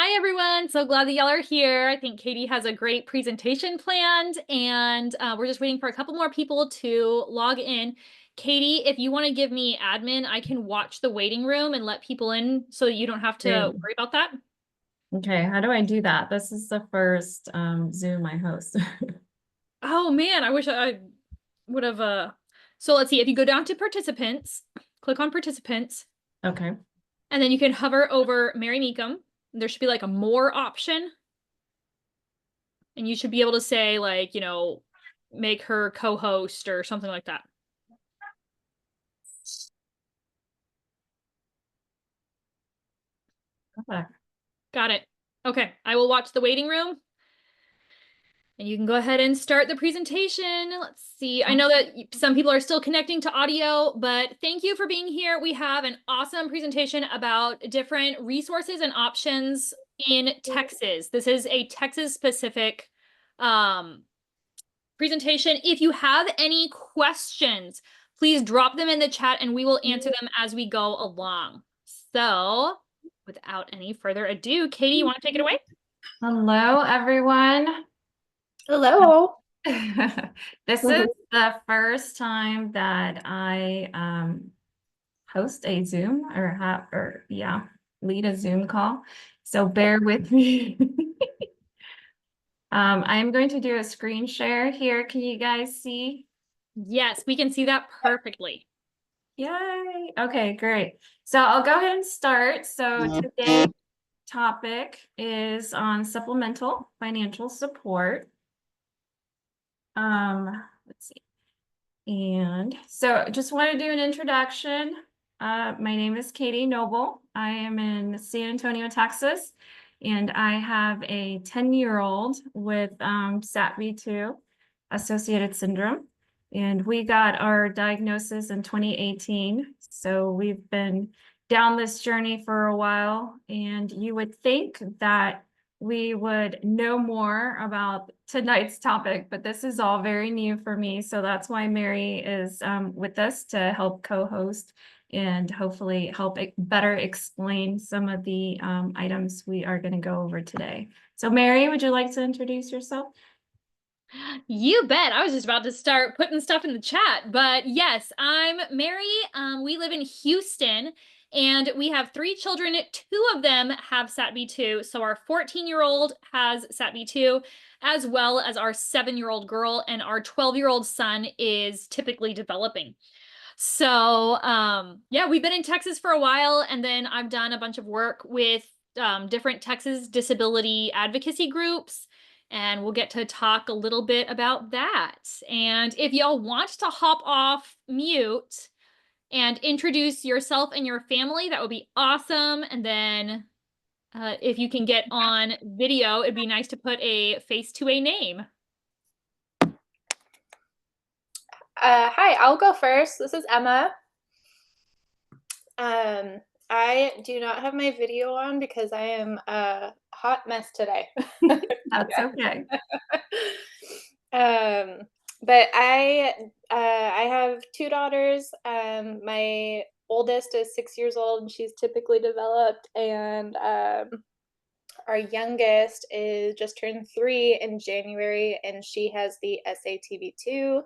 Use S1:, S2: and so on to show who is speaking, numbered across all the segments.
S1: Hi, everyone. So glad that y'all are here. I think Katie has a great presentation planned, and we're just waiting for a couple more people to log in. Katie, if you want to give me admin, I can watch the waiting room and let people in so you don't have to worry about that.
S2: Okay, how do I do that? This is the first Zoom I host.
S1: Oh man, I wish I would have So let's see, if you go down to participants, click on participants,
S2: Okay.
S1: and then you can hover over Mary Mecham. There should be like a more option. And you should be able to say like, make her co-host or something like that.
S2: Okay.
S1: Got it. Okay, I will watch the waiting room. And you can go ahead and start the presentation. Let's see. I know that some people are still connecting to audio, but thank you for being here. We have an awesome presentation about different resources and options in Texas. This is a Texas-specific presentation. If you have any questions, please drop them in the chat and we will answer them as we go along. So without any further ado, Katie, you want to take it away?
S2: Hello, everyone.
S3: Hello.
S2: This is the first time that I host a Zoom or lead a Zoom call. So bear with me. I'm going to do a screen share here. Can you guys see?
S1: Yes, we can see that perfectly.
S2: Yay. Okay, great. So I'll go ahead and start. So today's topic is on supplemental financial support. Let's see. And so just want to do an introduction. My name is Katie Noble. I am in San Antonio, Texas, and I have a 10-year-old with SATB2-Associated Syndrome. And we got our diagnosis in 2018. So we've been down this journey for a while, and you would think that we would know more about tonight's topic, but this is all very new for me. So that's why Mary is with us to help co-host and hopefully help better explain some of the items we are going to go over today. So Mary, would you like to introduce yourself?
S1: You bet. I was just about to start putting stuff in the chat, but yes, I'm Mary. We live in Houston and we have 3 children. 2 of them have SATB2. So our 14-year-old has SATB2, as well as our 7-year-old girl, and our 12-year-old son is typically developing. So yeah, we've been in Texas for a while, and then I've done a bunch of work with different Texas disability advocacy groups. And we'll get to talk a little bit about that. And if y'all want to hop off mute and introduce yourself and your family, that would be awesome. And then if you can get on video, it'd be nice to put a face to a name.
S3: Hi, I'll go first. This is Emma. I do not have my video on because I am a hot mess today.
S2: That's okay.
S3: But I have 2 daughters. My oldest is 6 years old and she's typically developed, and our youngest is just turned 3 in January and she has the SATB2.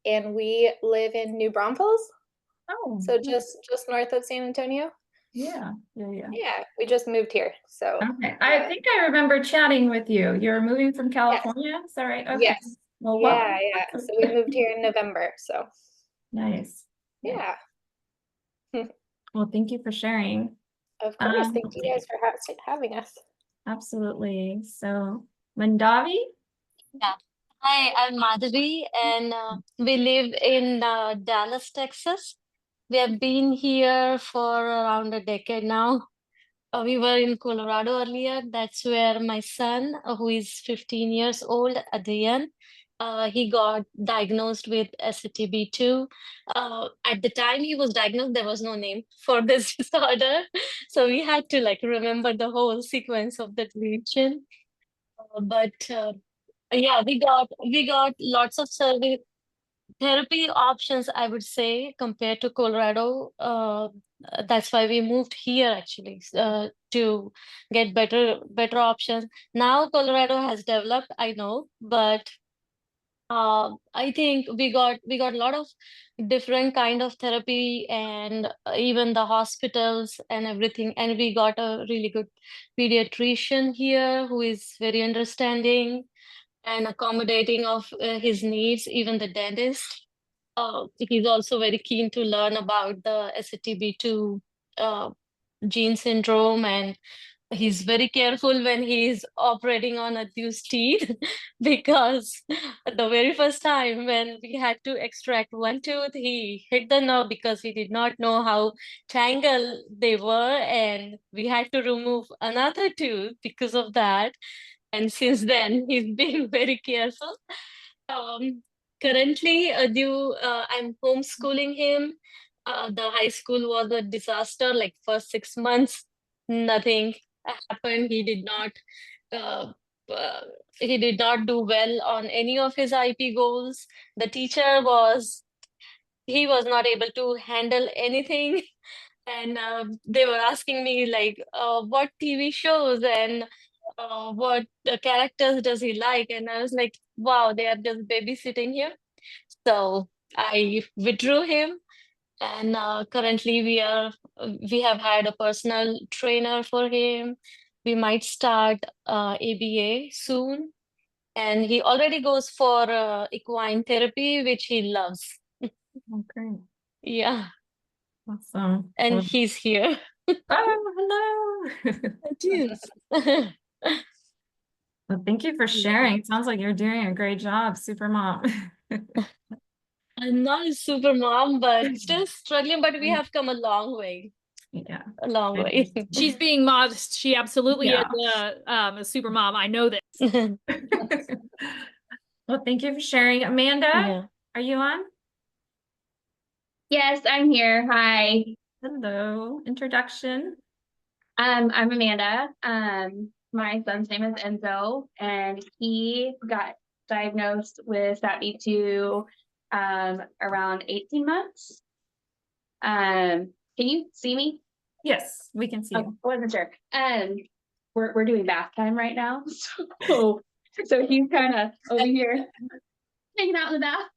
S3: And we live in New Braunfels.
S2: Oh,
S3: so just north of San Antonio.
S2: Yeah,
S3: we just moved here. So
S2: okay. I think I remember chatting with you. You're moving from California, yes. Is that right? Okay.
S3: Yes. Well, yeah. So we moved here in November. So
S2: nice.
S3: Yeah.
S2: Well, thank you for sharing.
S3: Of course. Thank you guys for having us.
S2: Absolutely. So, Mandavi?
S4: Yeah. Hi, I'm Madhavi, and we live in Dallas, Texas. We have been here for around a decade now. We were in Colorado earlier. That's where my son, who is 15 years old, Adrian, he got diagnosed with SATB2. At the time he was diagnosed, there was no name for this disorder. So we had to remember the whole sequence of the region. Yeah, we got lots of therapy options, I would say, compared to Colorado. that's why we moved here actually, to get better options. Now Colorado has developed, I know, but I think we got a lot of different kind of therapy, and even the hospitals and everything. And we got a really good pediatrician here who is very understanding and accommodating of his needs. Even the dentist, he's also very keen to learn about the SATB2 gene syndrome, and he's very careful when he's operating on Adyu's teeth because the very first time when we had to extract one tooth, he hit the nerve because he did not know how tangled they were, and we had to remove another tooth because of that. And since then, he's been very careful. Um, Currently, I'm homeschooling him. The high school was a disaster. Like first 6 months, nothing happened. Uh, uh, he did not do well on any of his IP goals. The teacher he was not able to handle anything. And they were asking me like, what TV shows and what characters does he like? And I was like, wow, they are just babysitting here. So I withdrew him, and currently we have hired a personal trainer for him. We might start ABA soon, and he already goes for equine therapy, which he loves.
S2: Okay.
S4: Yeah,
S2: Awesome.
S4: and
S2: Well,
S4: he's here.
S2: oh, hello.
S4: Yes.
S2: Well, thank you for sharing. It sounds like you're doing a great job, super mom.
S4: I'm not a super mom, but still struggling, but we have come a long way.
S2: Yeah.
S4: A long way.
S1: She's being modest. She absolutely
S2: Yeah.
S1: is a super mom. I know this.
S2: Well, thank you for sharing. Amanda,
S4: Yeah.
S2: are you on?
S5: Yes, I'm here. Hi.
S2: Hello. Introduction.
S5: I'm Amanda. My son's name is Enzo, and he got diagnosed with SATB2 around 18 months. Can you see me?
S2: Yes, we can see you.
S5: I wasn't sure. We're doing bath time right now, so he's kind of over here hanging out in the bath.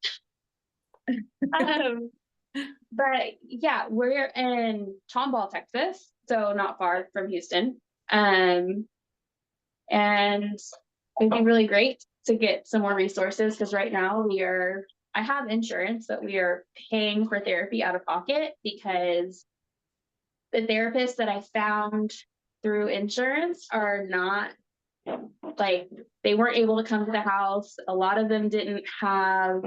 S5: But yeah, we're in Tomball, Texas, so not far from Houston. And it'd be really great to get some more resources because right now I have insurance, but we are paying for therapy out of pocket because the therapists that I found through insurance are not like, they weren't able to come to the house. A lot of them didn't have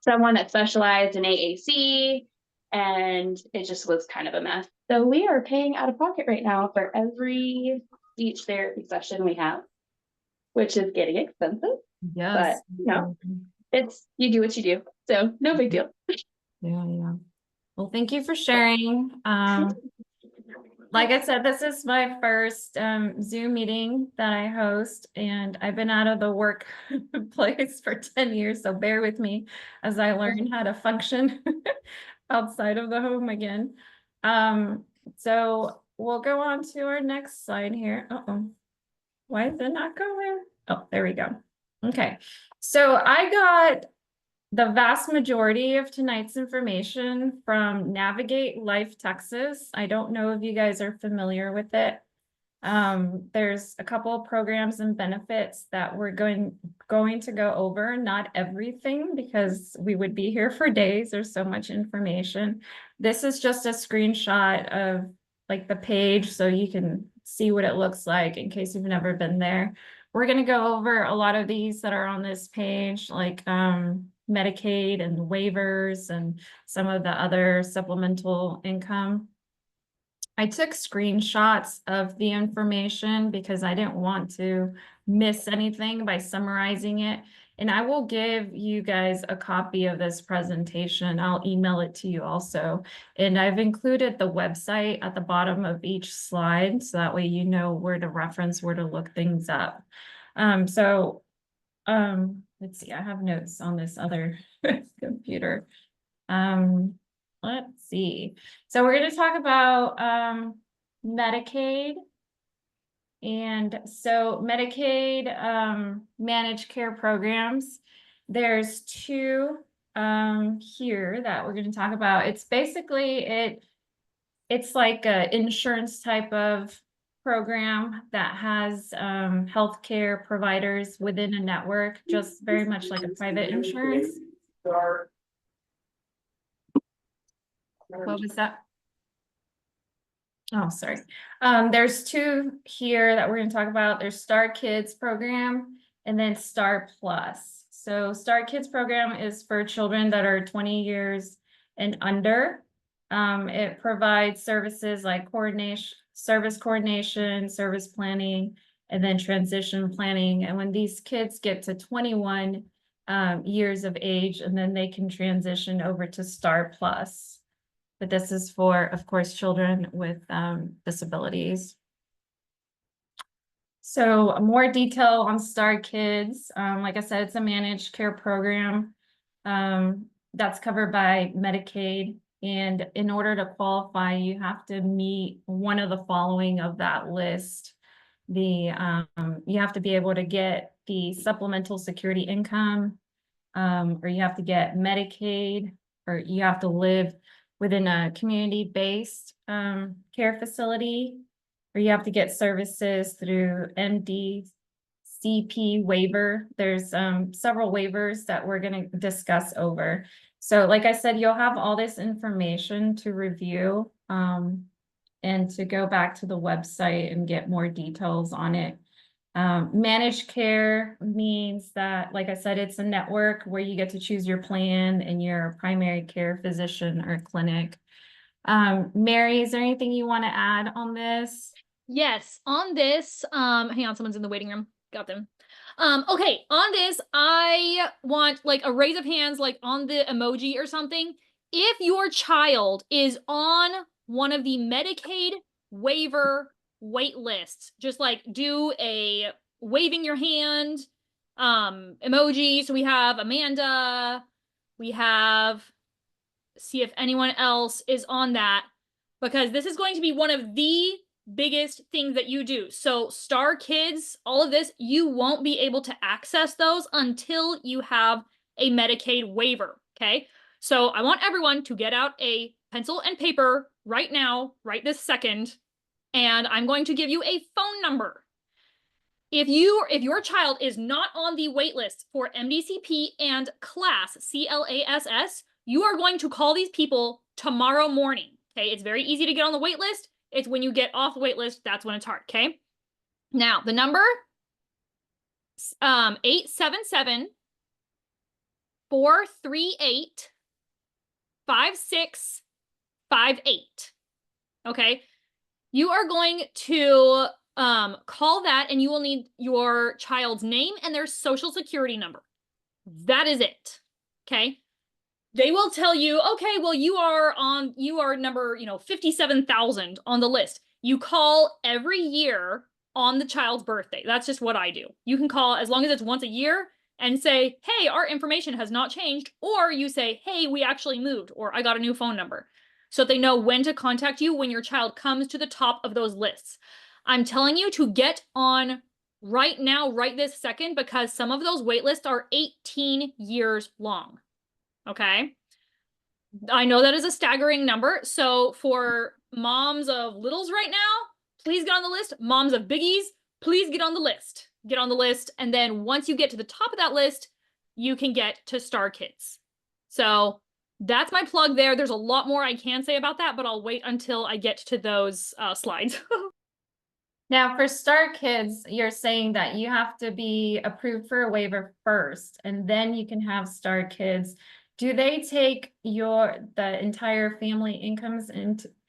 S5: someone that specialized in AAC, and it just was kind of a mess. So we are paying out of pocket right now for every speech therapy session we have, which is getting expensive.
S2: Yes.
S5: But it's, you do what you do. So no big deal.
S2: Yeah. Well, thank you for sharing. Like I said, this is my first Zoom meeting that I host, and I've been out of the workplace for 10 years, so bear with me as I learn how to function outside of the home again. So we'll go on to our next slide here. Uh-oh. Why is it not going? Oh, there we go. Okay, so I got the vast majority of tonight's information from Navigate Life Texas. I don't know if you guys are familiar with it. There's a couple of programs and benefits that we're going to go over, not everything because we would be here for days. There's so much information. This is just a screenshot of like the page so you can see what it looks like in case you've never been there. We're going to go over a lot of these that are on this page, like Medicaid and waivers and some of the other supplemental income. I took screenshots of the information because I didn't want to miss anything by summarizing it. And I will give you guys a copy of this presentation. I'll email it to you also. And I've included the website at the bottom of each slide, so that way you know where to reference, where to look things up. Let's see, I have notes on this other computer. let's see. So we're going to talk about Medicaid. And so Medicaid managed care programs, there's two here that we're going to talk about. It's basically it's like a insurance type of program that has healthcare providers within a network, just very much like a private insurance. What was that? Oh, sorry. There's two here that we're going to talk about. There's Star Kids program and then Star Plus. So Star Kids program is for children that are 20 years and under. It provides services like service coordination, service planning, and then transition planning. And when these kids get to 21 years of age, and then they can transition over to Star Plus. But this is for, of course, children with disabilities. So more detail on Star Kids. Like I said, it's a managed care program that's covered by Medicaid. And in order to qualify, you have to meet one of the following of that list. You have to be able to get the supplemental security income, or you have to get Medicaid, or you have to live within a community-based care facility, or you have to get services through MDCP waiver. There's several waivers that we're going to discuss over. So like I said, you'll have all this information to review and to go back to the website and get more details on it. Managed care means that, like I said, it's a network where you get to choose your plan and your primary care physician or clinic. Mary, is there anything you want to add on this?
S1: Yes, on this, hang on, someone's in the waiting room. Got them. Okay, on this, I want like a raise of hands, like on the emoji or something. If your child is on one of the Medicaid waiver wait lists, just like do a waving your hand emoji. So we have Amanda, we have, see if anyone else is on that, because this is going to be one of the biggest things that you do. So Star Kids, all of this, you won't be able to access those until you have a Medicaid waiver, okay? So I want everyone to get out a pencil and paper right now, right this second, and I'm going to give you a phone number. If your child is not on the wait list for MDCP and CLASS, C-L-A-S-S, you are going to call these people tomorrow morning, okay? It's very easy to get on the wait list. It's when you get off the wait list, that's when it's hard, okay? Now, the number, 877-438-5658, okay? You are going to call that, and you will need your child's name and their social security number. That is it, okay? They will tell you, okay, well, you are number, 57,000 on the list. You call every year on the child's birthday. That's just what I do. You can call as long as it's once a year and say, hey, our information has not changed. Or you say, hey, we actually moved, or I got a new phone number. So that they know when to contact you when your child comes to the top of those lists. I'm telling you to get on right now, right this second, because some of those wait lists are 18 years long. Okay, I know that is a staggering number. So for moms of littles right now, please get on the list. Moms of biggies, please get on the list. Get on the list. And then once you get to the top of that list, you can get to Star Kids. So that's my plug there. There's a lot more I can say about that, but I'll wait until I get to those slides.
S2: Now, for Star Kids, you're saying that you have to be approved for a waiver first, and then you can have Star Kids. Do they take the entire family income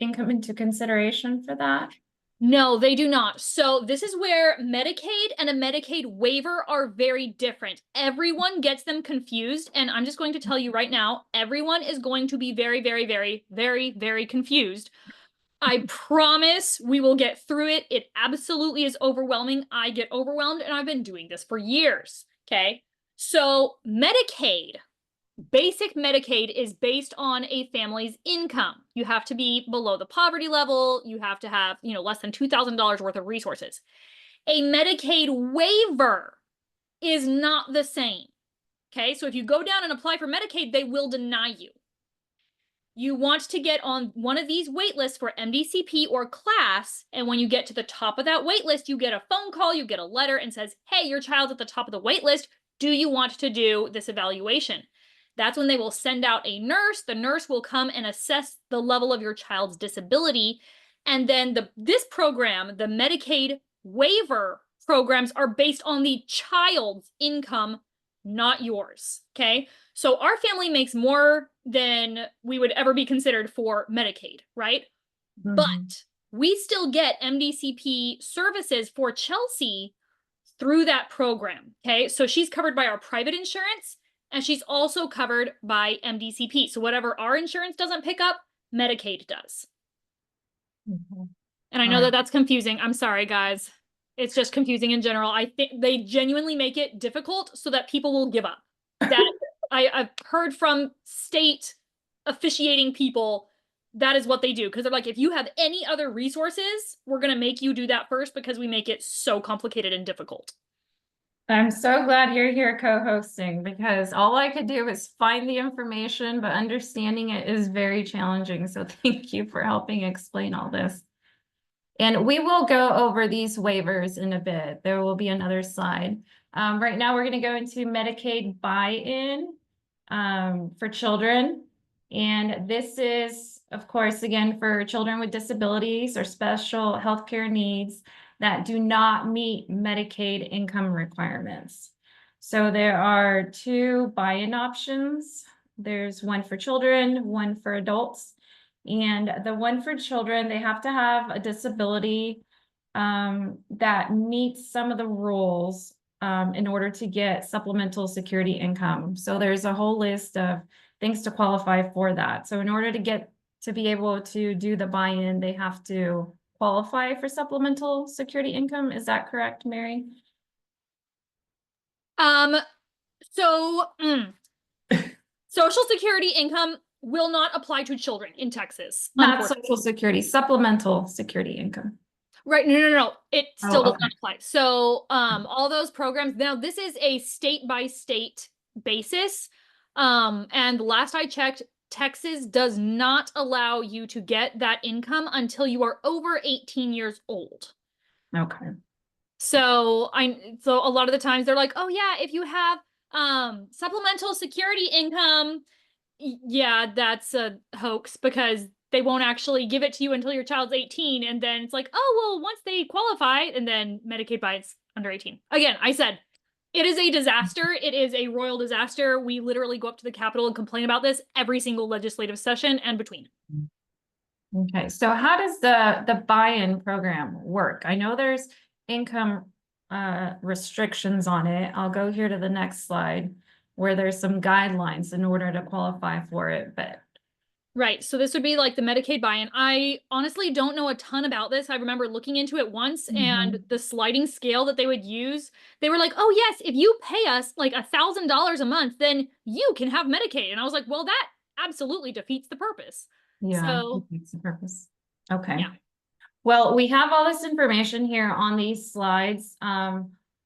S2: into consideration for that?
S1: No, they do not. So this is where Medicaid and a Medicaid waiver are very different. Everyone gets them confused, and I'm just going to tell you right now, everyone is going to be very, very, very, very, very confused. I promise we will get through it. It absolutely is overwhelming. I get overwhelmed, and I've been doing this for years, okay? So Medicaid Basic Medicaid is based on a family's income. You have to be below the poverty level. You have to have, less than $2,000 worth of resources. A Medicaid waiver is not the same. Okay, so if you go down and apply for Medicaid, they will deny you. You want to get on one of these wait lists for MDCP or class, and when you get to the top of that wait list, you get a phone call, you get a letter and says, hey, your child's at the top of the wait list. Do you want to do this evaluation? That's when they will send out a nurse. The nurse will come and assess the level of your child's disability. And then this program, the Medicaid waiver programs, are based on the child's income, not yours. Okay. So our family makes more than we would ever be considered for Medicaid, right?
S2: Mhm.
S1: But we still get MDCP services for Chelsea through that program. Okay. So she's covered by our private insurance, and she's also covered by MDCP. So whatever our insurance doesn't pick up, Medicaid does.
S2: Mhm.
S1: And I know
S2: All
S1: that
S2: right.
S1: that's confusing. I'm sorry, guys. It's just confusing in general. I think they genuinely make it difficult so that people will give up. That I've heard from state officiating people, that is what they do. Because they're like, if you have any other resources, we're going to make you do that first because we make it so complicated and difficult.
S2: I'm so glad you're here co-hosting, because all I could do is find the information, but understanding it is very challenging. So thank you for helping explain all this. And we will go over these waivers in a bit. There will be another slide. Right now, we're going to go into Medicaid buy-in for children. And this is, of course, again, for children with disabilities or special healthcare needs that do not meet Medicaid income requirements. So there are two buy-in options. There's one for children, one for adults. And the one for children, they have to have a disability that meets some of the rules in order to get supplemental security income. So there's a whole list of things to qualify for that. So in order to be able to do the buy-in, they have to qualify for supplemental security income. Is that correct, Mary?
S1: So Social Security income will not apply to children in Texas.
S2: Not Social Security, supplemental security income.
S1: Right. No. It still does
S2: okay.
S1: not apply. So all those programs, now this is a state by state basis. And last I checked, Texas does not allow you to get that income until you are over 18 years old.
S2: Okay.
S1: So a lot of the times they're like, oh yeah, if you have supplemental security income, yeah, that's a hoax, because they won't actually give it to you until your child's 18. And then it's like, oh, well, once they qualify, and then Medicaid buys under 18. Again, I said, it is a disaster. It is a royal disaster. We literally go up to the Capitol and complain about this every single legislative session and between.
S2: Okay, so how does the buy-in program work? I know there's income restrictions on it. I'll go here to the next slide where there's some guidelines in order to qualify for it, but
S1: Right. So this would be like the Medicaid buy-in. I honestly don't know a ton about this. I remember looking into it once, and the sliding scale that they would use, they were like, oh yes, if you pay us like $1,000 a month, then you can have Medicaid. And I was like, well, that absolutely defeats the purpose.
S2: yeah,
S1: So
S2: defeats the purpose. Okay.
S1: yeah.
S2: Well, we have all this information here on these slides.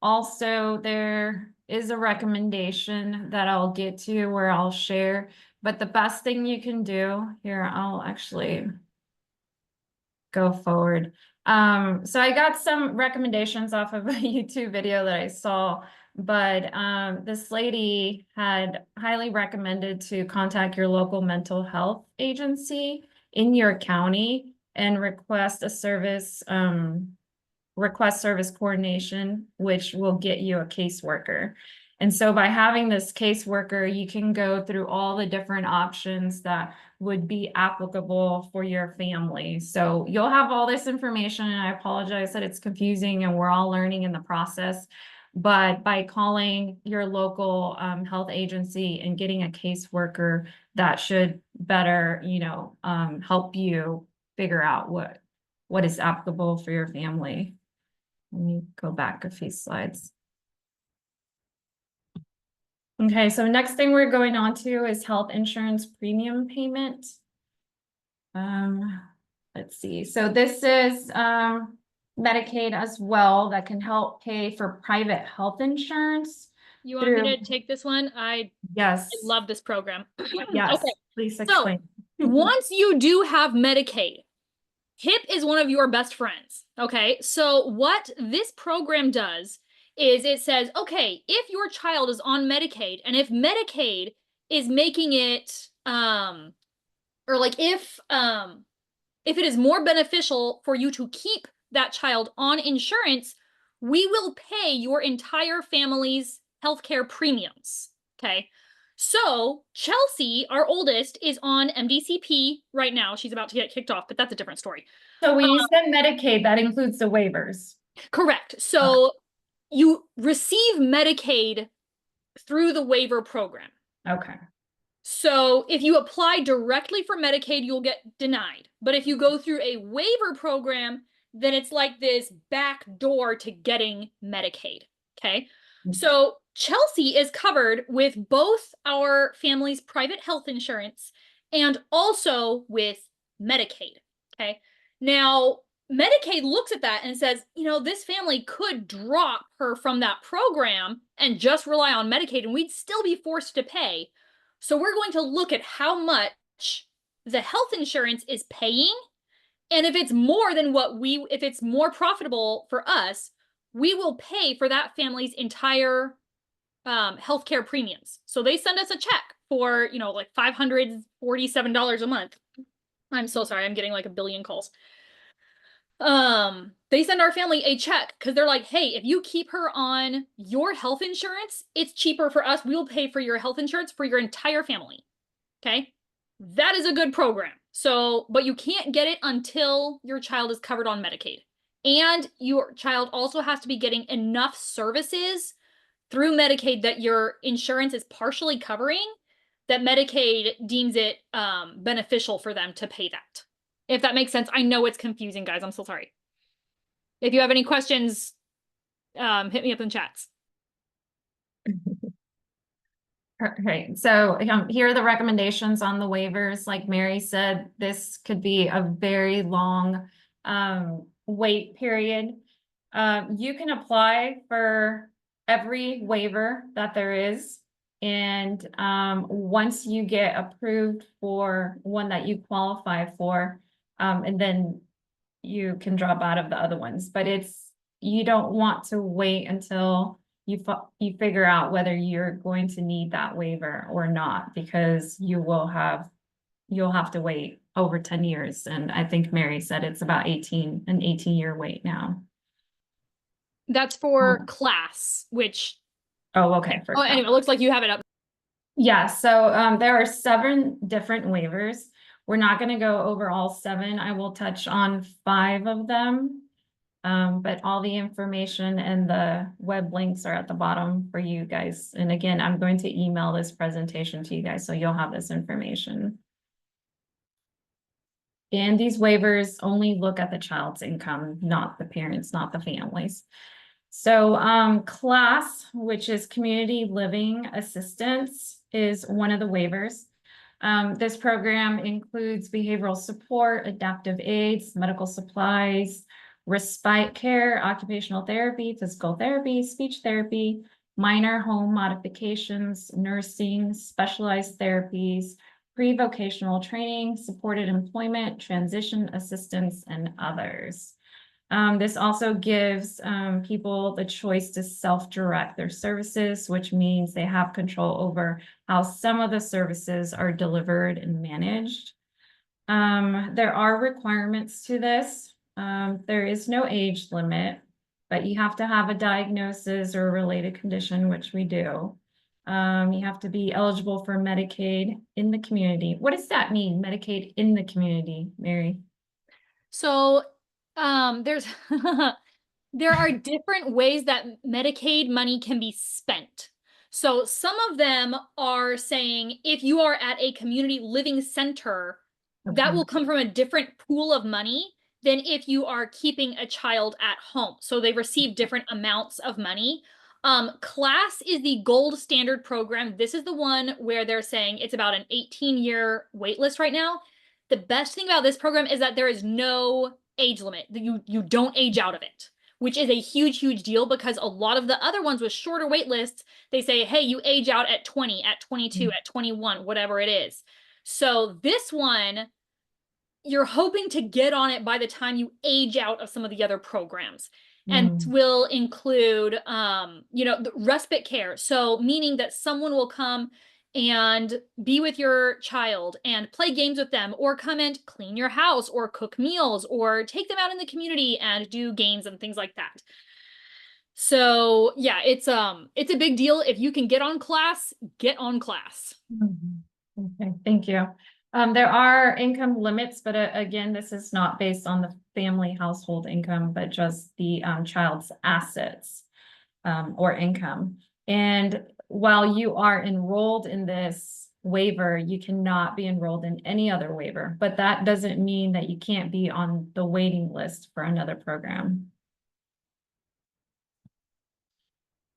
S2: Also, there is a recommendation that I'll get to where I'll share, but the best thing you can do here, I'll actually go forward. So I got some recommendations off of a YouTube video that I saw, but this lady had highly recommended to contact your local mental health agency in your county and request service coordination, which will get you a caseworker. And so by having this caseworker, you can go through all the different options that would be applicable for your family. So you'll have all this information, and I apologize that it's confusing and we're all learning in the process. But by calling your local health agency and getting a caseworker, that should better, help you figure out what is applicable for your family. Let me go back a few slides. Okay, so next thing we're going on to is health insurance premium payment. Let's see. So this is Medicaid as well that can help pay for private health insurance.
S1: You want me
S2: through-
S1: to take this one? I
S2: Yes.
S1: love this program.
S2: Yes.
S1: Okay.
S2: Please
S1: So
S2: explain.
S1: once you do have Medicaid, HIP is one of your best friends. Okay. So what this program does is it says, okay, if your child is on Medicaid and if Medicaid is making it, or like if it is more beneficial for you to keep that child on insurance, we will pay your entire family's healthcare premiums. Okay. So Chelsea, our oldest, is on MDCP right now. She's about to get kicked off, but that's a different story.
S2: So when you said Medicaid, that includes the waivers.
S1: Correct. So you receive Medicaid through the waiver program.
S2: Okay.
S1: So if you apply directly for Medicaid, you'll get denied. But if you go through a waiver program, then it's like this back door to getting Medicaid. Okay. So Chelsea is covered with both our family's private health insurance and also with Medicaid. Okay. Now, Medicaid looks at that and says, you know, this family could drop her from that program and just rely on Medicaid, and we'd still be forced to pay. So we're going to look at how much the health insurance is paying. And if it's more than if it's more profitable for us, we will pay for that family's entire healthcare premiums. So they send us a check for, you know, like $547 a month. I'm so sorry. I'm getting like a billion calls. They send our family a check because they're like, hey, if you keep her on your health insurance, it's cheaper for us. We'll pay for your health insurance for your entire family. Okay. That is a good program. So, but you can't get it until your child is covered on Medicaid. And your child also has to be getting enough services through Medicaid that your insurance is partially covering, that Medicaid deems it beneficial for them to pay that. If that makes sense. I know it's confusing, guys. I'm so sorry. If you have any questions, hit me up in chats.
S2: Okay, so here are the recommendations on the waivers. Like Mary said, this could be a very long wait period. You can apply for every waiver that there is. And once you get approved for one that you qualify for, and then you can drop out of the other ones. But you don't want to wait until you figure out whether you're going to need that waiver or not, because you'll have to wait over 10 years. And I think Mary said it's about an 18-year wait now.
S1: That's for class, which.
S2: Oh, okay.
S1: Anyway, it looks like you have it up.
S2: Yeah, so there are 7 different waivers. We're not going to go over all 7. I will touch on 5 of them. But all the information and the web links are at the bottom for you guys. And again, I'm going to email this presentation to you guys, so you'll have this information. And these waivers only look at the child's income, not the parents, not the families. So class, which is community living assistance, is one of the waivers. This program includes behavioral support, adaptive aids, medical supplies, respite care, occupational therapy, physical therapy, speech therapy, minor home modifications, nursing, specialized therapies, pre-vocational training, supported employment, transition assistance, and others. This also gives people the choice to self-direct their services, which means they have control over how some of the services are delivered and managed. There are requirements to this. There is no age limit, but you have to have a diagnosis or a related condition, which we do. You have to be eligible for Medicaid in the community. What does that mean, Medicaid in the community, Mary?
S1: So there are different ways that Medicaid money can be spent. So some of them are saying if you are at a community living center, that will come from a different pool of money than if you are keeping a child at home. So they receive different amounts of money. CLASS is the gold standard program. This is the one where they're saying it's about an 18-year wait list right now. The best thing about this program is that there is no age limit. You don't age out of it, which is a huge, huge deal, because a lot of the other ones with shorter wait lists, they say, hey, you age out at 20, at 22, at 21, whatever it is. So this one, you're hoping to get on it by the time you age out of some of the other programs. And will include, the respite care. So meaning that someone will come and be with your child and play games with them, or come and clean your house, or cook meals, or take them out in the community and do games and things like that. So yeah, it's a big deal. If you can get on CLASS, get on CLASS.
S2: Okay, thank you. There are income limits, but again, this is not based on the family household income, but just the child's assets or income. And while you are enrolled in this waiver, you cannot be enrolled in any other waiver, but that doesn't mean that you can't be on the waiting list for another program.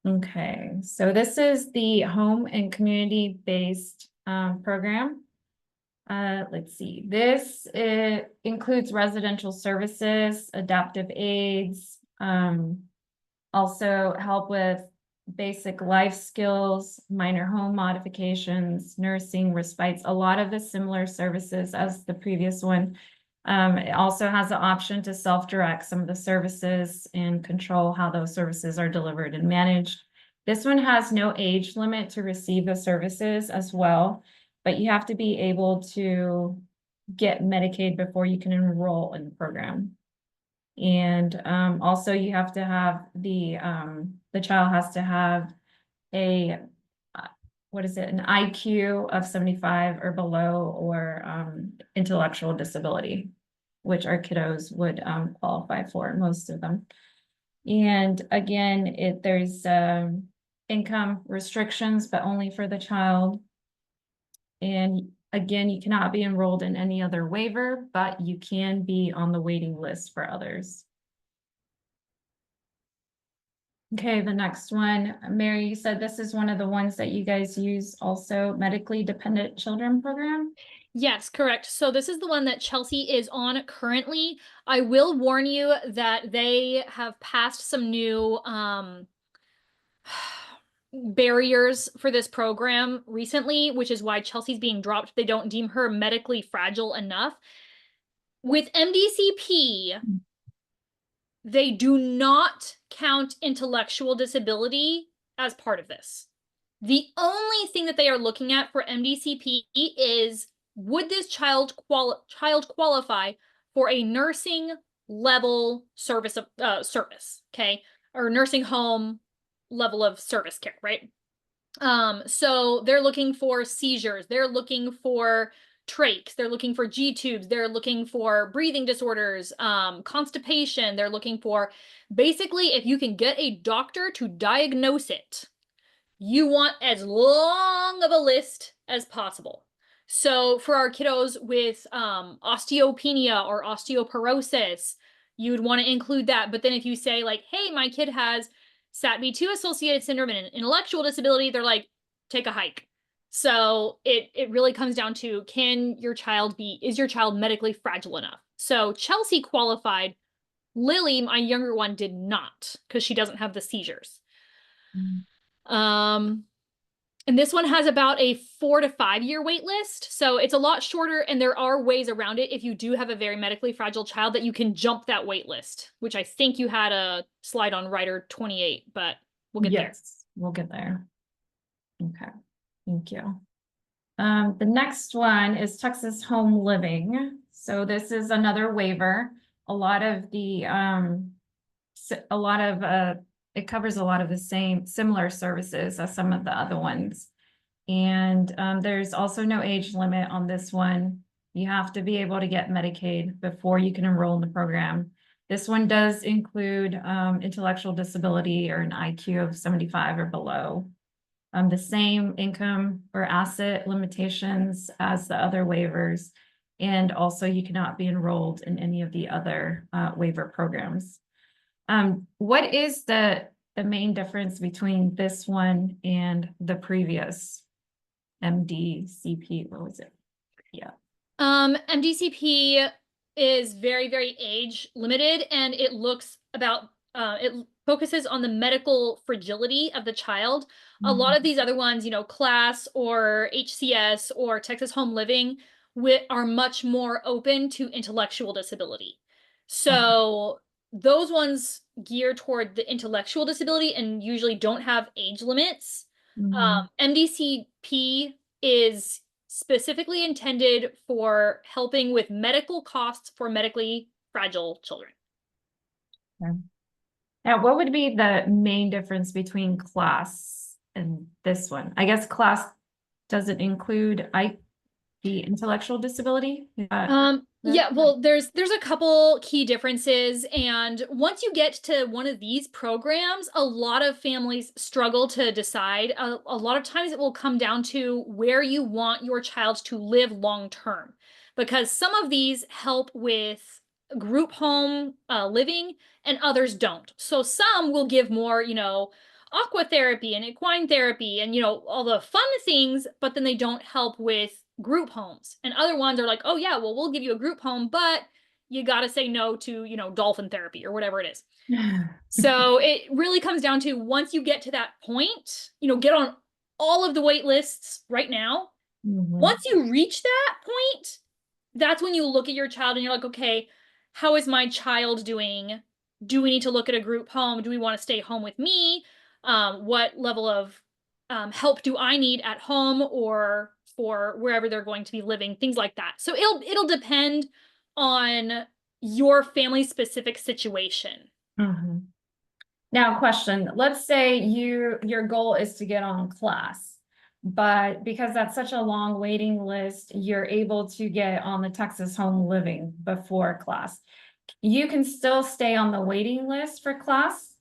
S2: Okay, so this is the home and community-based program. Let's see, this includes residential services, adaptive aids, also help with basic life skills, minor home modifications, nursing, respites, a lot of the similar services as the previous one. It also has the option to self-direct some of the services and control how those services are delivered and managed. This one has no age limit to receive the services as well, but you have to be able to get Medicaid before you can enroll in the program. And also you have to have the child has to have a, an IQ of 75 or below, or intellectual disability, which our kiddos would qualify for, most of them. And again, there's income restrictions, but only for the child. And again, you cannot be enrolled in any other waiver, but you can be on the waiting list for others. Okay, the next one, Mary, you said this is one of the ones that you guys use also, medically dependent children program?
S1: Yes, correct. So this is the one that Chelsea is on currently. I will warn you that they have passed some new barriers for this program recently, which is why Chelsea's being dropped. They don't deem her medically fragile enough. With MDCP, they do not count intellectual disability as part of this. The only thing that they are looking at for MDCP is, would this child qualify for a nursing level service, okay, or nursing home level of service care, right? So they're looking for seizures, they're looking for trachs, they're looking for G-tubes, they're looking for breathing disorders, constipation, they're looking for, basically, if you can get a doctor to diagnose it, you want as long of a list as possible. So for our kiddos with osteopenia or osteoporosis, you'd want to include that. But then if you say like, hey, my kid has SATB2-Associated Syndrome and an intellectual disability, they're like, take a hike. So it really comes down to, is your child medically fragile enough? So Chelsea qualified. Lily, my younger one, did not, because she doesn't have the seizures. And this one has about a 4 to 5 year wait list. So it's a lot shorter, and there are ways around it if you do have a very medically fragile child that you can jump that wait list, which I think you had a slide on Rider 28, but we'll get there.
S2: Yes, we'll get there. Okay, thank you. The next one is Texas Home Living. So this is another waiver. It covers a lot of the similar services as some of the other ones. And there's also no age limit on this one. You have to be able to get Medicaid before you can enroll in the program. This one does include intellectual disability or an IQ of 75 or below. The same income or asset limitations as the other waivers. And also you cannot be enrolled in any of the other waiver programs. What is the the main difference between this one and the previous MDCP? What was it? Yeah.
S1: MDCP is very, very age limited, and it looks about it focuses on the medical fragility of the child. A lot of these other ones, you know, CLASS or HCS or Texas Home Living are much more open to intellectual disability. So those ones gear toward the intellectual disability and usually don't have age limits. MDCP is specifically intended for helping with medical costs for medically fragile children.
S2: Okay. Now, what would be the main difference between CLASS and this one? I guess CLASS doesn't include the intellectual disability.
S1: Yeah, well, there's a couple key differences, and once you get to one of these programs, a lot of families struggle to decide. A lot of times it will come down to where you want your child to live long term, because some of these help with group home living and others don't. So some will give more, you know, aqua therapy and equine therapy and, you know, all the fun things, but then they don't help with group homes. And other ones are like, oh yeah, well, we'll give you a group home, but you got to say no to, you know, dolphin therapy or whatever it is. So it really comes down to, once you get to that point, you know, get on all of the wait lists right now. Once you reach that point, that's when you look at your child and you're like, okay, how is my child doing? Do we need to look at a group home? Do we want to stay home with me? What level of help do I need at home or for wherever they're going to be living? Things like that. So it'll depend on your family specific situation.
S2: Now, question, let's say your goal is to get on CLASS, but because that's such a long waiting list, you're able to get on the Texas Home Living before CLASS. You can still stay on the waiting list for CLASS?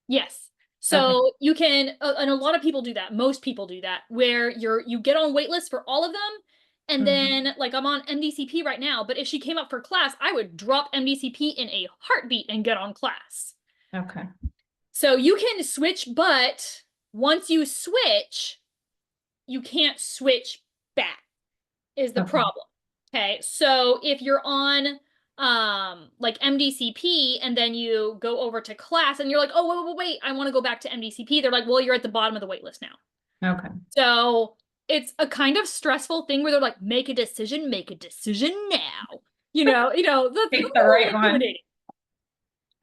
S1: Yes. So you can, and a lot of people do that. Most people do that, where you get on wait lists for all of them. And then, like, I'm on MDCP right now, but if she came up for CLASS, I would drop MDCP in a heartbeat and get on CLASS.
S2: Okay.
S1: So you can switch, but once you switch, you can't switch back, is the problem. Okay. So if you're on like MDCP and then you go over to CLASS and you're like, oh, wait, I want to go back to MDCP. They're like, well, you're at the bottom of the wait list now.
S2: Okay.
S1: So it's a kind of stressful thing where they're like, make a decision now. You know,
S2: Pick the right one.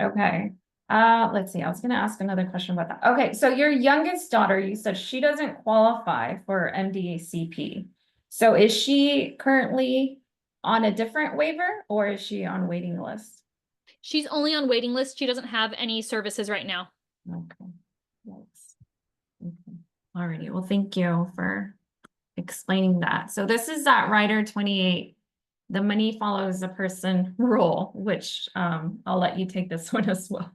S2: Okay. Let's see. I was going to ask another question about that. Okay. So your youngest daughter, you said she doesn't qualify for MDCP. So is she currently on a different waiver or is she on waiting list?
S1: She's only on waiting list. She doesn't have any services right now.
S2: Okay. Yes. Okay. Alrighty. Well, thank you for explaining that. So this is that Rider 28. The money follows the person rule, which I'll let you take this one as well.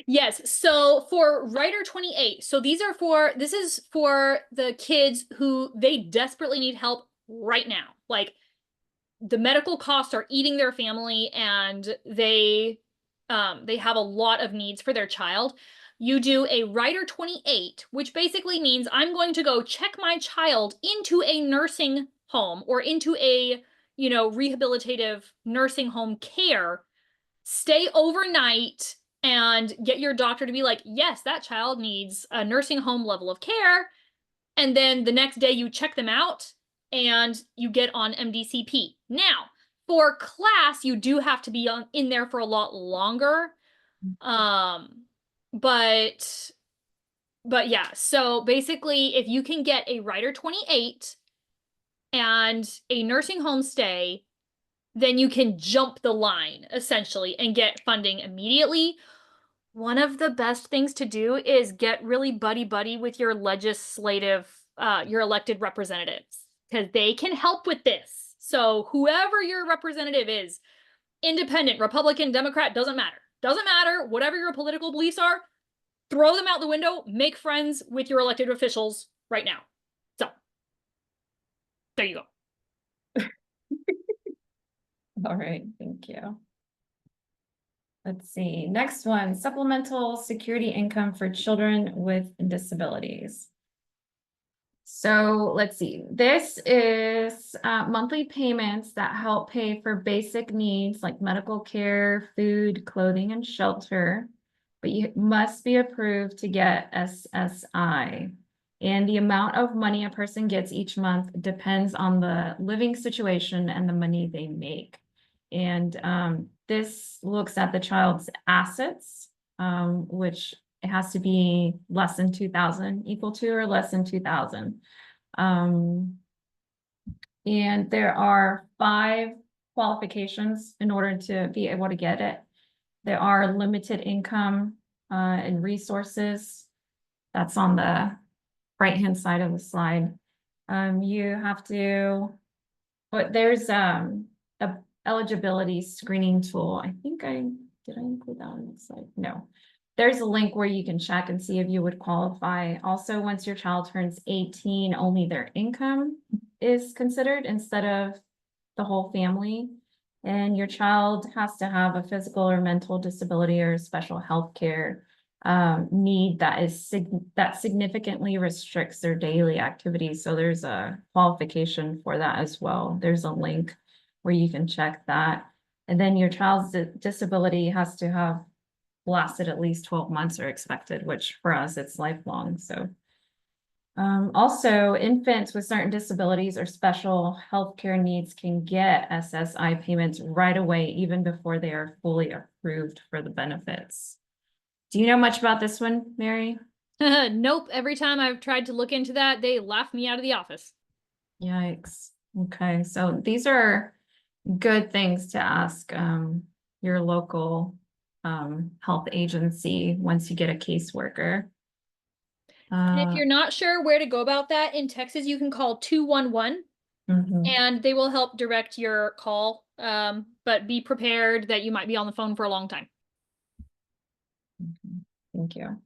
S1: Yes. So for Rider 28, so this is for the kids who they desperately need help right now. Like, the medical costs are eating their family and they have a lot of needs for their child. You do a Rider 28, which basically means I'm going to go check my child into a nursing home or into a, you know, rehabilitative nursing home care, stay overnight and get your doctor to be like, yes, that child needs a nursing home level of care. And then the next day you check them out and you get on MDCP. Now, for CLASS, you do have to be in there for a lot longer. But yeah, so basically, if you can get a Rider 28 and a nursing home stay, then you can jump the line, essentially, and get funding immediately. One of the best things to do is get really buddy-buddy with your your elected representatives, because they can help with this. So whoever your representative is, independent, Republican, Democrat, doesn't matter. Doesn't matter. Whatever your political beliefs are, throw them out the window, make friends with your elected officials right now. So there you go.
S2: All right, thank you. Let's see, next one, supplemental security income for children with disabilities. So let's see, this is monthly payments that help pay for basic needs like medical care, food, clothing, and shelter. But you must be approved to get SSI. And the amount of money a person gets each month depends on the living situation and the money they make. And this looks at the child's assets, which it has to be less than 2,000, equal to or less than 2,000. And there are 5 qualifications in order to be able to get it. There are limited income and resources. That's on the right-hand side of the slide. You have to, but there's a eligibility screening tool. I think did I include that on the slide? No. There's a link where you can check and see if you would qualify. Also, once your child turns 18, only their income is considered instead of the whole family. And your child has to have a physical or mental disability or special health care need that significantly restricts their daily activities. So there's a qualification for that as well. There's a link where you can check that. And then your child's disability has to have lasted at least 12 months or expected, which for us, it's lifelong. So also, infants with certain disabilities or special healthcare needs can get SSI payments right away, even before they are fully approved for the benefits. Do you know much about this one, Mary?
S1: Nope. Every time I've tried to look into that, they laugh me out of the office.
S2: Yikes. Okay, so these are good things to ask your local health agency once you get a caseworker.
S1: And if you're not sure where to go about that, in Texas, you can call 211 and they will help direct your call. But be prepared that you might be on the phone for a long time.
S2: Thank you.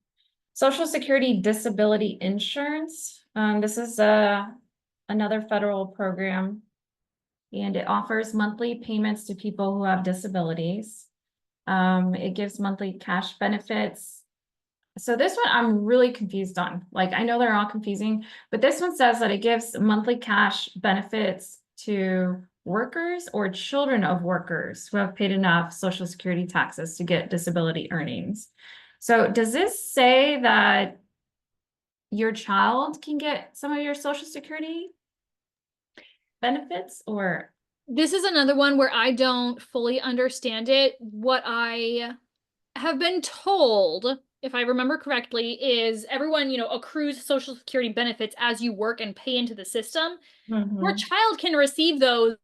S2: Social Security Disability Insurance. This is another federal program, and it offers monthly payments to people who have disabilities. It gives monthly cash benefits. So this one I'm really confused on. Like, I know they're all confusing, but this one says that it gives monthly cash benefits to workers or children of workers who have paid enough Social Security taxes to get disability earnings. So does this say that your child can get some of your Social Security benefits, or?
S1: This is another one where I don't fully understand it. What I have been told, if I remember correctly, is everyone, accrues Social Security benefits as you work and pay into the system. Your child can receive those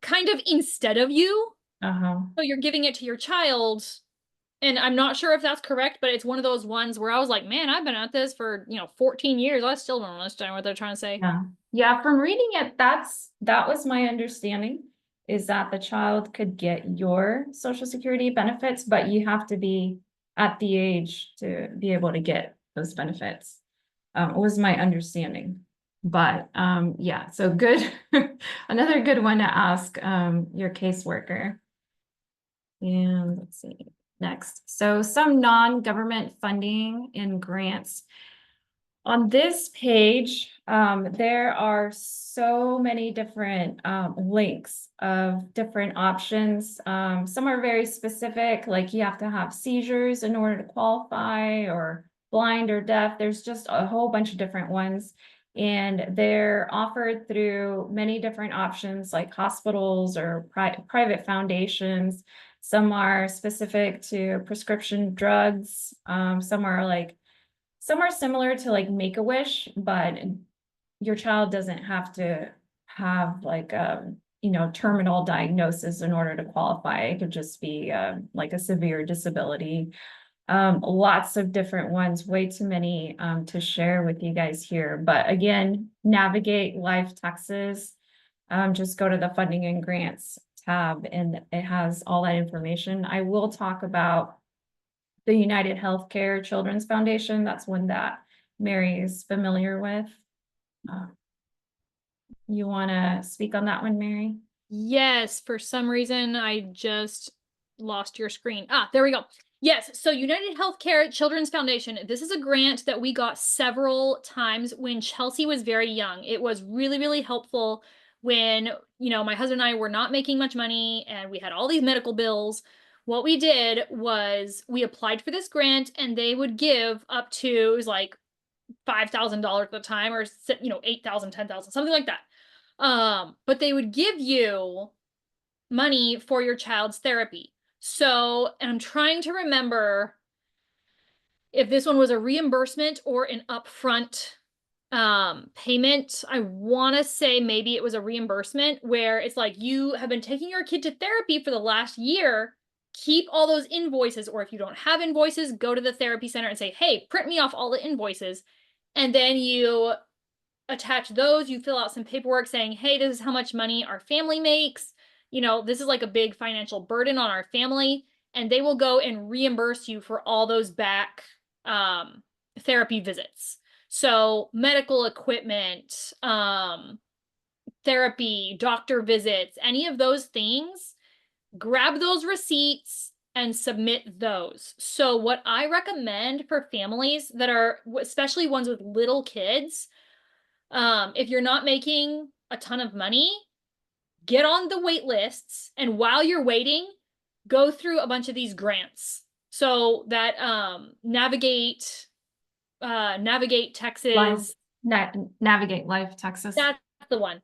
S1: kind of instead of you. So you're giving it to your child. And I'm not sure if that's correct, but it's one of those ones where I was like, man, I've been at this for, 14 years. I still don't understand what they're trying to say.
S2: Yeah, from reading it, that was my understanding, is that the child could get your Social Security benefits, but you have to be at the age to be able to get those benefits. Was my understanding. But yeah, so good. Another good one to ask your caseworker. And let's see. Next, so some non-government funding and grants. On this page, there are so many different links of different options. Some are very specific, like you have to have seizures in order to qualify, or blind or deaf. There's just a whole bunch of different ones. And they're offered through many different options like hospitals or private foundations. Some are specific to prescription drugs. Some are similar to like Make-A-Wish, but your child doesn't have to have like terminal diagnosis in order to qualify. It could just be like a severe disability. Lots of different ones, way too many to share with you guys here. But again, navigate Live Texas. Just go to the funding and grants tab and it has all that information. I will talk about the United Healthcare Children's Foundation. That's one that Mary is familiar with. You want to speak on that one, Mary?
S1: Yes, for some reason, I just lost your screen. Ah, there we go. Yes, so United Healthcare Children's Foundation. This is a grant that we got several times when Chelsea was very young. It was really, really helpful when, you know, my husband and I were not making much money and we had all these medical bills. What we did was we applied for this grant and they would give up to, it was like $5,000 at the time, or, you know, 8,000, 10,000, something like that. But they would give you money for your child's therapy. So, and I'm trying to remember if this one was a reimbursement or an upfront payment. I want to say maybe it was a reimbursement, where it's like, you have been taking your kid to therapy for the last year, keep all those invoices, or if you don't have invoices, go to the therapy center and say, hey, print me off all the invoices. And then you attach those, you fill out some paperwork saying, hey, this is how much money our family makes. You know, this is like a big financial burden on our family. And they will go and reimburse you for all those back therapy visits. So medical equipment, therapy, doctor visits, any of those things, grab those receipts and submit those. So what I recommend for families that are, especially ones with little kids, if you're not making a ton of money, get on the wait lists, and while you're waiting, go through a bunch of these grants. So that Navigate Texas.
S2: Navigate Life Texas.
S1: That's the one.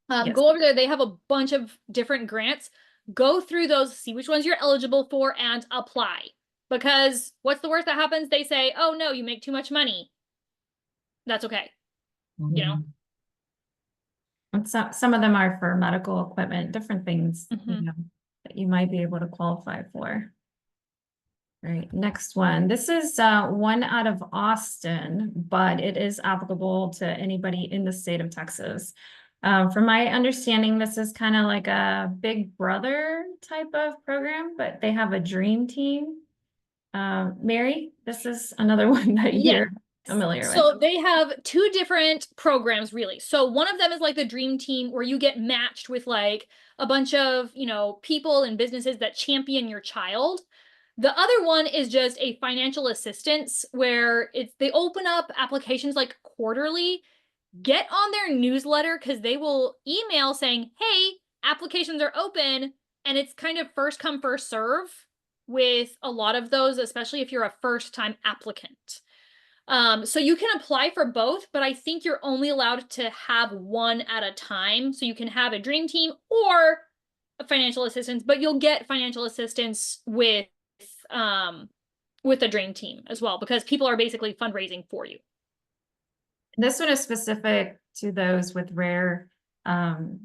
S2: Yes.
S1: Go over there. They have a bunch of different grants. Go through those, see which ones you're eligible for, and apply. Because what's the worst that happens? They say, oh no, you make too much money. That's okay. You know?
S2: And some of them are for medical equipment, different things, you know, that you might be able to qualify for. All right, next one. This is one out of Austin, but it is applicable to anybody in the state of Texas. From my understanding, this is kind of like a Big Brother type of program, but they have a dream team. Mary, this is another one that you're familiar with.
S1: So they have two different programs, really. So one of them is like the dream team, where you get matched with like a bunch of, you know, people and businesses that champion your child. The other one is just a financial assistance, where they open up applications like quarterly. Get on their newsletter, because they will email saying, hey, applications are open, and it's kind of first come, first serve with a lot of those, especially if you're a first-time applicant. So you can apply for both, but I think you're only allowed to have one at a time. So you can have a dream team or a financial assistance, but you'll get financial assistance with a dream team as well, because people are basically fundraising for you.
S2: This one is specific to those with rare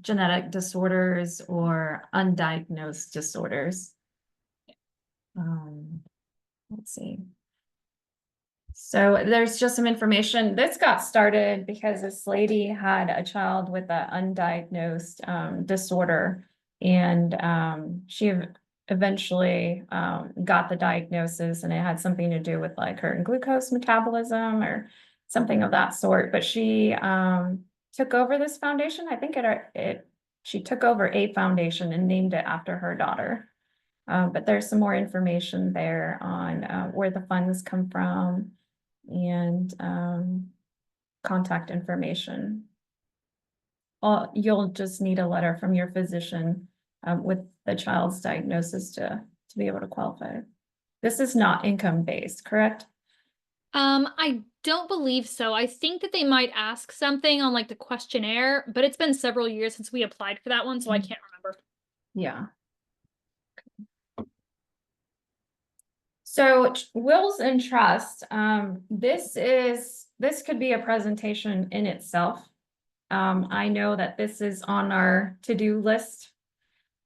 S2: genetic disorders or undiagnosed disorders. Let's see. So there's just some information. This got started because this lady had a child with an undiagnosed disorder, and she eventually got the diagnosis, and it had something to do with like her glucose metabolism or something of that sort. But she took over this foundation. I think she took over a foundation and named it after her daughter. But there's some more information there on where the funds come from and contact information. You'll just need a letter from your physician with the child's diagnosis to be able to qualify. This is not income-based, correct?
S1: I don't believe so. I think that they might ask something on like the questionnaire, but it's been several years since we applied for that one, so I can't remember.
S2: Yeah. So wills and trust, this could be a presentation in itself. I know that this is on our to-do list.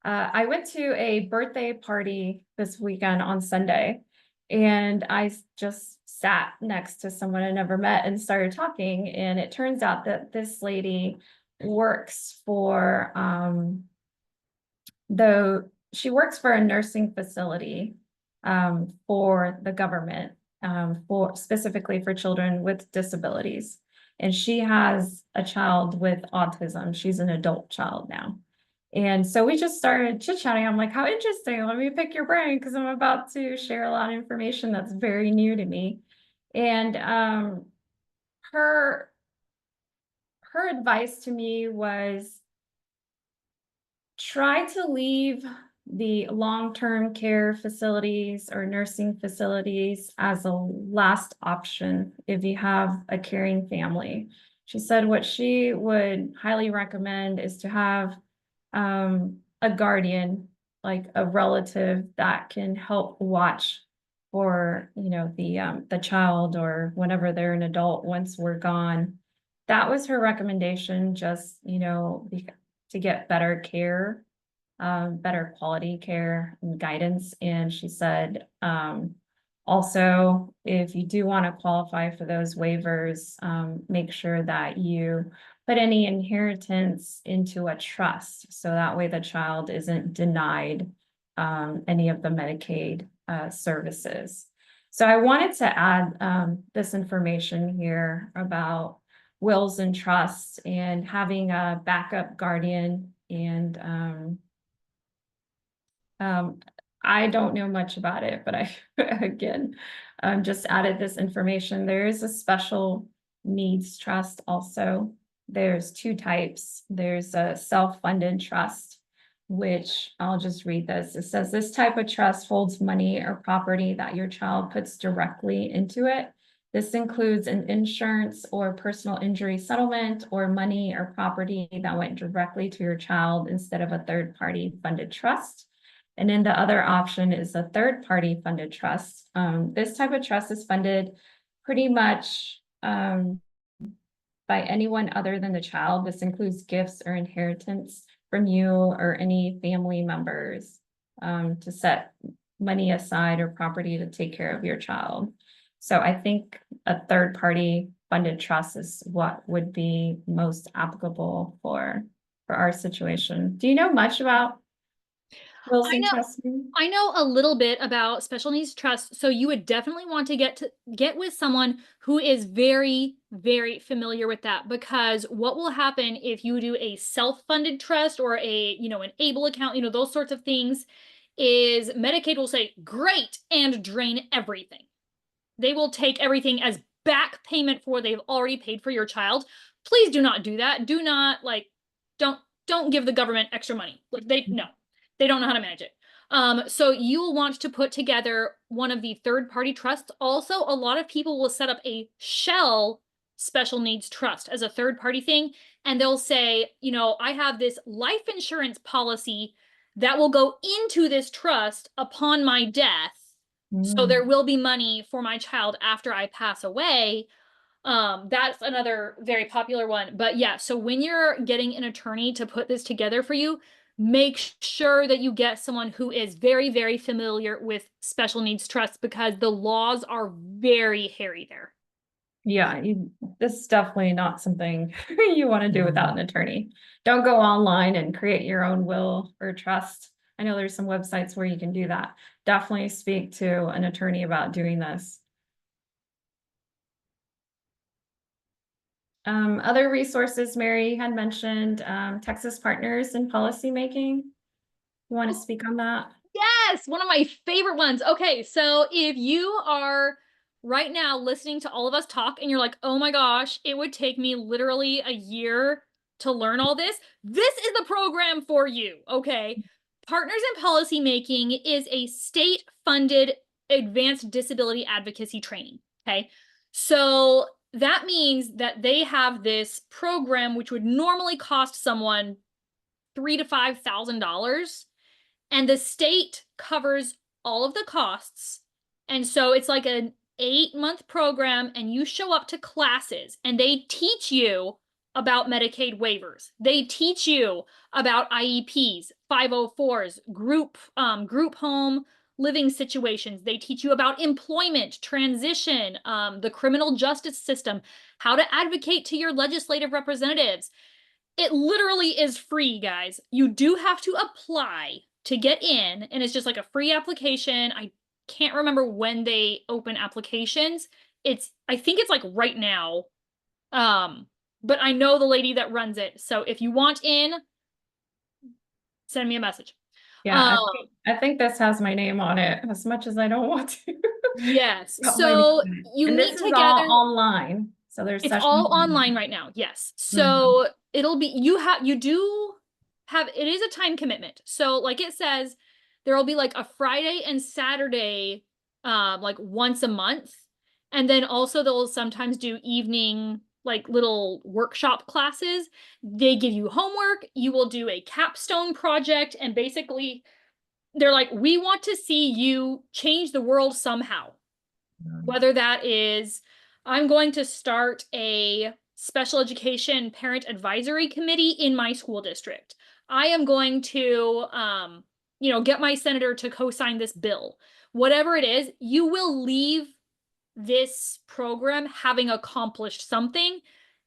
S2: I went to a birthday party this weekend on Sunday, and I just sat next to someone I never met and started talking. And it turns out that this lady works for she works for a nursing facility for the government, specifically for children with disabilities. And she has a child with autism. She's an adult child now. And so we just started chit-chatting. I'm like, how interesting. Let me pick your brain because I'm about to share a lot of information that's very new to me. And her advice to me was try to leave the long-term care facilities or nursing facilities as a last option if you have a caring family. She said what she would highly recommend is to have a guardian, like a relative that can help watch for, you know, the child or whenever they're an adult once we're gone. That was her recommendation, just, you know, to get better care, better quality care and guidance. And she said, also, if you do want to qualify for those waivers, make sure that you put any inheritance into a trust. So that way the child isn't denied any of the Medicaid services. So I wanted to add this information here about wills and trusts and having a backup guardian. And I don't know much about it, but I, again, just added this information. There is a special needs trust also. There's two types. There's a self-funded trust, which I'll just read this. It says, this type of trust holds money or property that your child puts directly into it. This includes an insurance or personal injury settlement or money or property that went directly to your child instead of a third-party funded trust. And then the other option is a third-party funded trust. This type of trust is funded pretty much by anyone other than the child. This includes gifts or inheritance from you or any family members to set money aside or property to take care of your child. So I think a third-party funded trust is what would be most applicable for our situation. Do you know much about wills and trusts?
S1: I know a little bit about special needs trust, so you would definitely want to get with someone who is very, very familiar with that, because what will happen if you do a self-funded trust or a, you know, an ABLE account, you know, those sorts of things, is Medicaid will say, great, and drain everything. They will take everything as back payment for they've already paid for your child. Please do not do that. Do not, like, don't give the government extra money. Like, they don't know how to manage it. So you will want to put together one of the third-party trusts. Also, a lot of people will set up a shell special needs trust as a third-party thing, and they'll say, you know, I have this life insurance policy that will go into this trust upon my death. So there will be money for my child after I pass away. That's another very popular one. But yeah, so when you're getting an attorney to put this together for you, make sure that you get someone who is very, very familiar with special needs trusts, because the laws are very hairy there.
S2: Yeah, this is definitely not something you want to do without an attorney. Don't go online and create your own will or trust. I know there's some websites where you can do that. Definitely speak to an attorney about doing this. Other resources Mary had mentioned, Texas Partners in Policymaking. You want to speak on that?
S1: Yes, one of my favorite ones. Okay, so if you are right now listening to all of us talk and you're like, oh my gosh, it would take me literally a year to learn all this, this is the program for you, okay? Partners in Policymaking is a state-funded advanced disability advocacy training, okay? So that means that they have this program which would normally cost someone $3,000 to $5,000, and the state covers all of the costs. And so it's like an 8-month program, and you show up to classes and they teach you about Medicaid waivers. They teach you about IEPs, 504s, group home living situations. They teach you about employment, transition, the criminal justice system, how to advocate to your legislative representatives. It literally is free, guys. You do have to apply to get in, and it's just like a free application. I can't remember when they open applications. I think it's like right now. But I know the lady that runs it. So if you want in, send me a message.
S2: Yeah, I think this has my name on it, as much as I don't want to.
S1: Yes.
S2: Got my
S1: So
S2: name on it.
S1: you
S2: And
S1: meet
S2: this is
S1: together.
S2: all online, so there's
S1: It's
S2: sessions.
S1: all online right now. Yes. So it'll be, you do have, it is a time commitment. So like it says, there will be like a Friday and Saturday, like once a month. And then also they'll sometimes do evening, like little workshop classes. They give you homework. You will do a capstone project. And basically they're like, we want to see you change the world somehow. Whether that is, I'm going to start a special education parent advisory committee in my school district. I am going to, get my senator to co-sign this bill. Whatever it is, you will leave this program having accomplished something,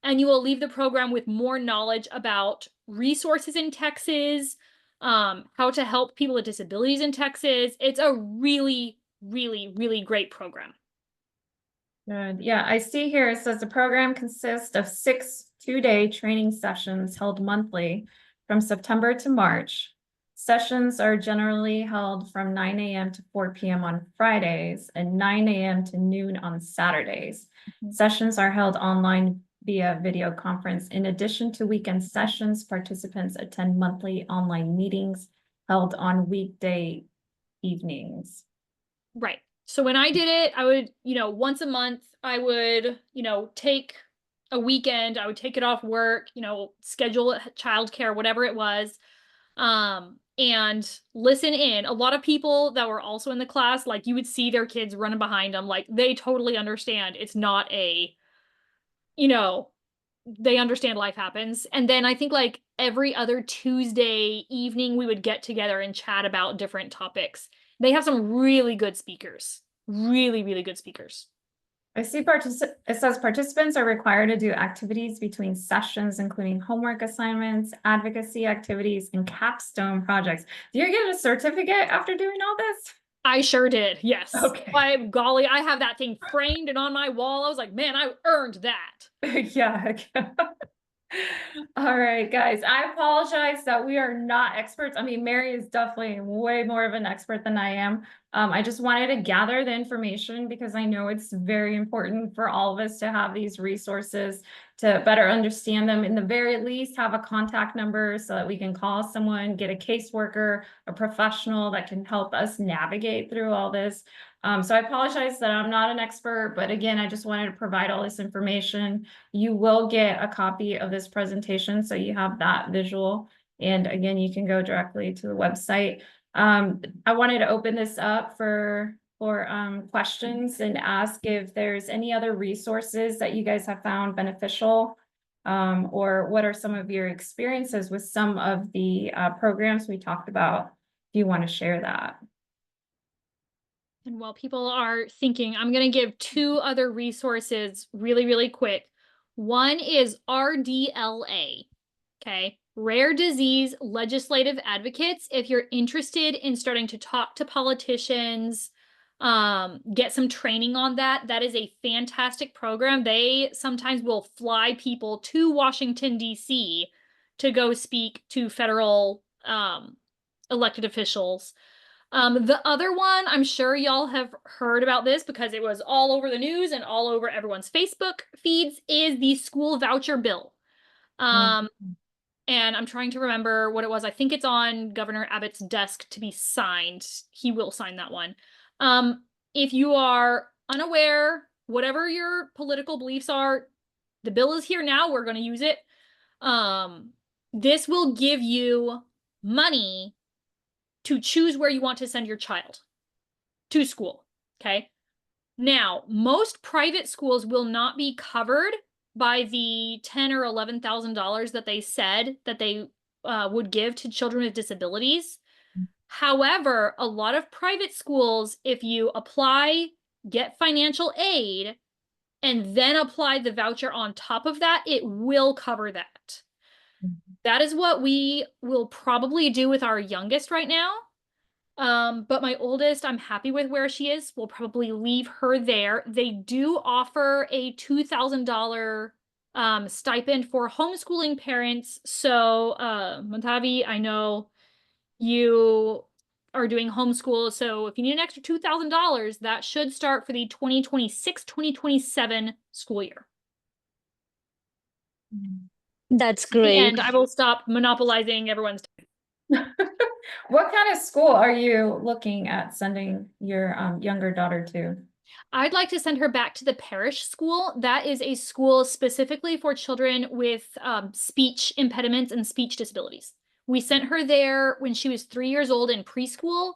S1: and you will leave the program with more knowledge about resources in Texas, how to help people with disabilities in Texas. It's a really, really, really great program.
S2: Good. Yeah, I see here it says the program consists of 6 two-day training sessions held monthly from September to March. Sessions are generally held from 9 a.m. to 4 p.m. on Fridays and 9 a.m. to noon on Saturdays. Sessions are held online via video conference. In addition to weekend sessions, participants attend monthly online meetings held on weekday evenings.
S1: Right. So when I did it, I would, once a month, I would, take a weekend, I would take it off work, schedule childcare, whatever it was, and listen in. A lot of people that were also in the class, like you would see their kids running behind them, like they totally understand. It's not a, they understand life happens. And then I think like every other Tuesday evening, we would get together and chat about different topics. They have some really good speakers, really, really good speakers.
S2: I see it says participants are required to do activities between sessions, including homework assignments, advocacy activities, and capstone projects. Do you get a certificate after doing all this?
S1: I sure did, yes.
S2: Okay.
S1: By golly, I have that thing framed and on my wall. I was like, man, I earned that.
S2: Yeah. All right, guys, I apologize that we are not experts. I mean, Mary is definitely way more of an expert than I am. I just wanted to gather the information because I know it's very important for all of us to have these resources to better understand them. In the very least, have a contact number so that we can call someone, get a caseworker, a professional that can help us navigate through all this. So I apologize that I'm not an expert, but again, I just wanted to provide all this information. You will get a copy of this presentation, so you have that visual. And again, you can go directly to the website. I wanted to open this up for questions and ask if there's any other resources that you guys have found beneficial, or what are some of your experiences with some of the programs we talked about, if you want to share that.
S1: And while people are thinking, I'm going to give 2 other resources really, really quick. One is RDLA, okay? Rare Disease Legislative Advocates. If you're interested in starting to talk to politicians, get some training on that, that is a fantastic program. They sometimes will fly people to Washington, D.C. to go speak to federal elected officials. The other one, I'm sure y'all have heard about this because it was all over the news and all over everyone's Facebook feeds, is the school voucher bill. And I'm trying to remember what it was. I think it's on Governor Abbott's desk to be signed. He will sign that one. If you are unaware, whatever your political beliefs are, the bill is here now. We're going to use it. This will give you money to choose where you want to send your child to school, okay? Now, most private schools will not be covered by the $10,000 or $11,000 that they said that they would give to children with disabilities. However, a lot of private schools, if you apply, get financial aid, and then apply the voucher on top of that, it will cover that. That is what we will probably do with our youngest right now. But my oldest, I'm happy with where she is. We'll probably leave her there. They do offer a $2,000 stipend for homeschooling parents. So, Montavi, I know you are doing homeschool. So if you need an extra $2,000, that should start for the 2026-2027 school year.
S4: That's
S1: At the
S4: great.
S1: end, I will stop monopolizing everyone's time.
S2: What kind of school are you looking at sending your younger daughter to?
S1: I'd like to send her back to the parish school. That is a school specifically for children with speech impediments and speech disabilities. We sent her there when she was 3 years old in preschool,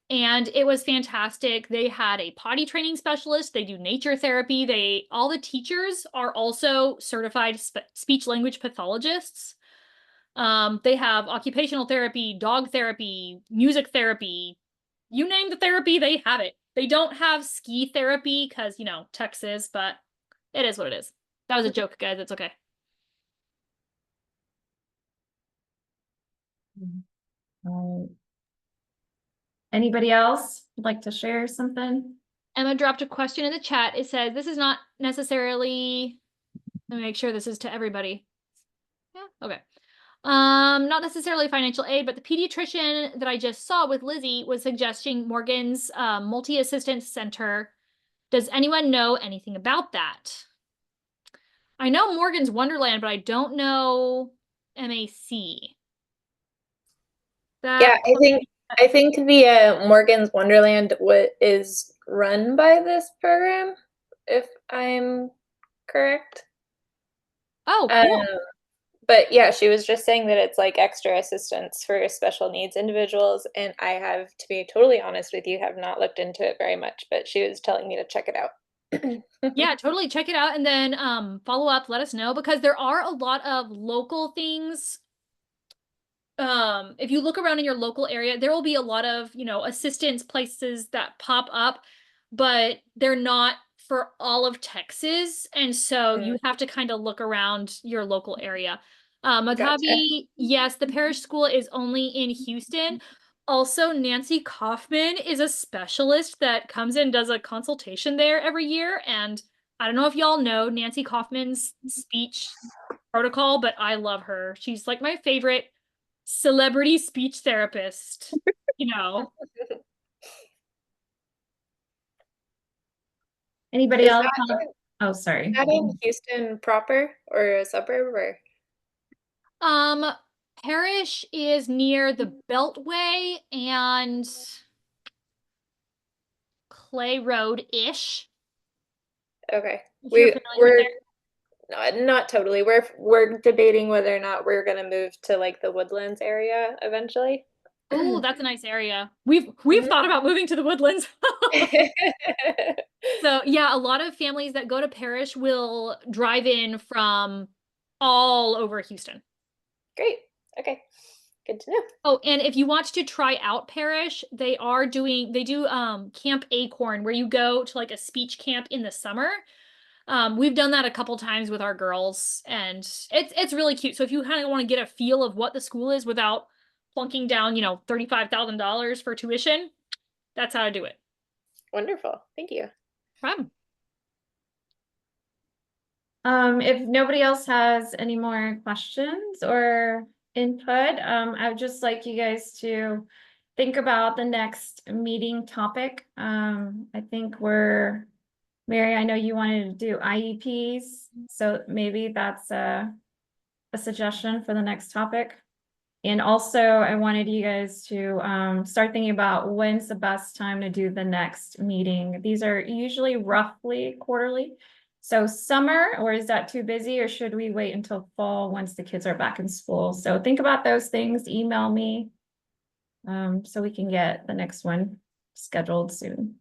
S1: and it was fantastic. They had a potty training specialist. They do nature therapy. All the teachers are also certified speech language pathologists. They have occupational therapy, dog therapy, music therapy. You name the therapy, they have it. They don't have ski therapy because, you know, Texas, but it is what it is. That was a joke, guys. It's okay.
S2: Anybody else would like to share something?
S1: Emma dropped a question in the chat. It says, this is not necessarily, let me make sure this is to everybody. Yeah, okay. Not necessarily financial aid, but the pediatrician that I just saw with Lizzie was suggesting Morgan's multi-assistance center. Does anyone know anything about that? I know Morgan's Wonderland, but I don't know MAC.
S3: Yeah, I think the Morgan's Wonderland is run by this program, if I'm correct.
S1: Oh, cool.
S3: But yeah, she was just saying that it's like extra assistance for special needs individuals, and I have, to be totally honest with you, have not looked into it very much, but she was telling me to check it out.
S1: Yeah, totally check it out and then follow up, let us know, because there are a lot of local things. If you look around in your local area, there will be a lot of, you know, assistance places that pop up, but they're not for all of Texas. And so you have to kind of look around your local area. Matabi, yes, the parish school is only in Houston. Also, Nancy Kaufman is a specialist that comes in and does a consultation there every year. And I don't know if y'all know Nancy Kaufman's speech protocol, but I love her. She's like my favorite celebrity speech therapist, you know.
S2: Anybody
S3: Is
S2: else?
S3: that
S2: Oh, sorry.
S3: Is that in Houston proper or a suburb or?
S1: Parish is near the Beltway and Clay Road-ish.
S3: Okay.
S1: If you're familiar with there.
S3: Not totally. We're debating whether or not we're gonna move to like the Woodlands area eventually.
S1: Oh, that's a nice area. We've thought about moving to the Woodlands. So yeah, a lot of families that go to Parish will drive in from all over Houston.
S3: Great. Okay. Good to know.
S1: Oh, and if you want to try out Parish, they do Camp Acorn, where you go to like a speech camp in the summer. We've done that a couple times with our girls, and it's really cute. So if you kind of want to get a feel of what the school is without plunking down, you know, $35,000 for tuition, that's how to do it.
S3: Wonderful. Thank you.
S1: Fun.
S2: If nobody else has any more questions or input, I would just like you guys to think about the next meeting topic. I think Mary, I know you wanted to do IEPs, so maybe that's a suggestion for the next topic. And also, I wanted you guys to start thinking about when's the best time to do the next meeting. These are usually roughly quarterly. So summer, or is that too busy, or should we wait until fall once the kids are back in school? So think about those things, email me, so we can get the next one scheduled soon.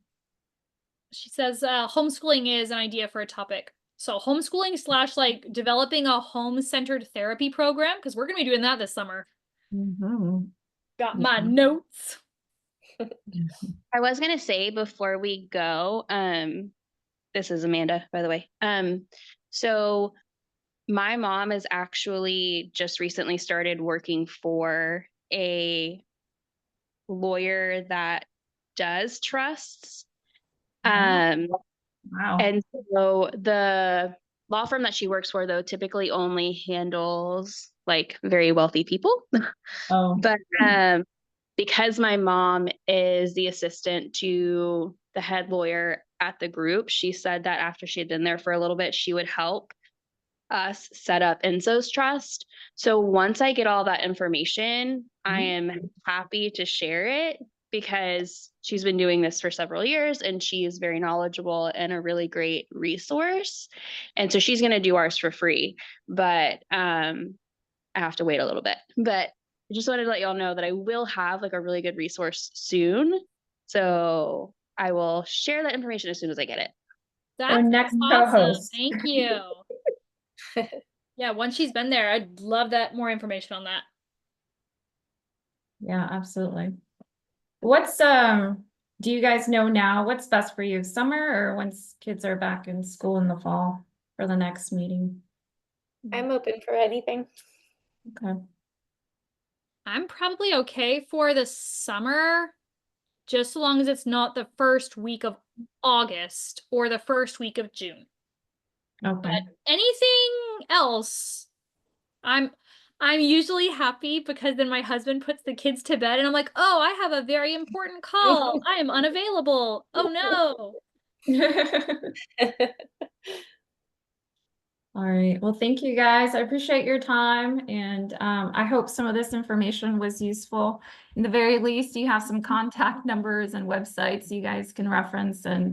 S1: She says homeschooling is an idea for a topic. So homeschooling / like developing a home-centered therapy program, because we're gonna be doing that this summer. Got my notes.
S5: I was gonna say before we go, this is Amanda, by the way. So my mom has actually just recently started working for a lawyer that does trusts.
S2: Wow.
S5: And so the law firm that she works for, though, typically only handles like very wealthy people.
S2: Oh.
S5: But because my mom is the assistant to the head lawyer at the group, she said that after she had been there for a little bit, she would help us set up Enzo's trust. So once I get all that information, I am happy to share it because she's been doing this for several years and she is very knowledgeable and a really great resource. And so she's going to do ours for free, but I have to wait a little bit. But I just wanted to let y'all know that I will have like a really good resource soon. So I will share that information as soon as I get it.
S2: Our
S1: That's
S2: next
S1: awesome.
S2: co-host.
S1: Thank you. Yeah, once she's been there, I'd love that more information on that.
S2: Yeah, absolutely. What's do you guys know now what's best for you, summer or once kids are back in school in the fall for the next meeting?
S3: I'm open for anything.
S2: Okay.
S1: I'm probably okay for the summer, just so long as it's not the first week of August or the first week of June.
S2: Okay.
S1: But anything else, I'm usually happy because then my husband puts the kids to bed and I'm like, oh, I have a very important call. I am unavailable. Oh no.
S2: All right. Well, thank you guys. I appreciate your time and I hope some of this information was useful. In the very least, you have some contact numbers and websites you guys can reference and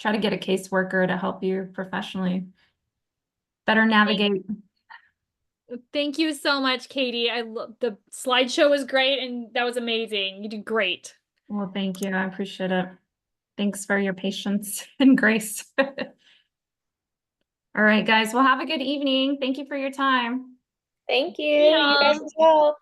S2: try to get a caseworker to help you professionally better navigate.
S1: Thank you so much, Katie. I love the slideshow was great and that was amazing. You did great.
S2: Well, thank you. I appreciate it. Thanks for your patience and grace. All right, guys. Well, have a good evening. Thank you for your time.
S3: Thank you.
S1: Yeah.
S3: You guys as well.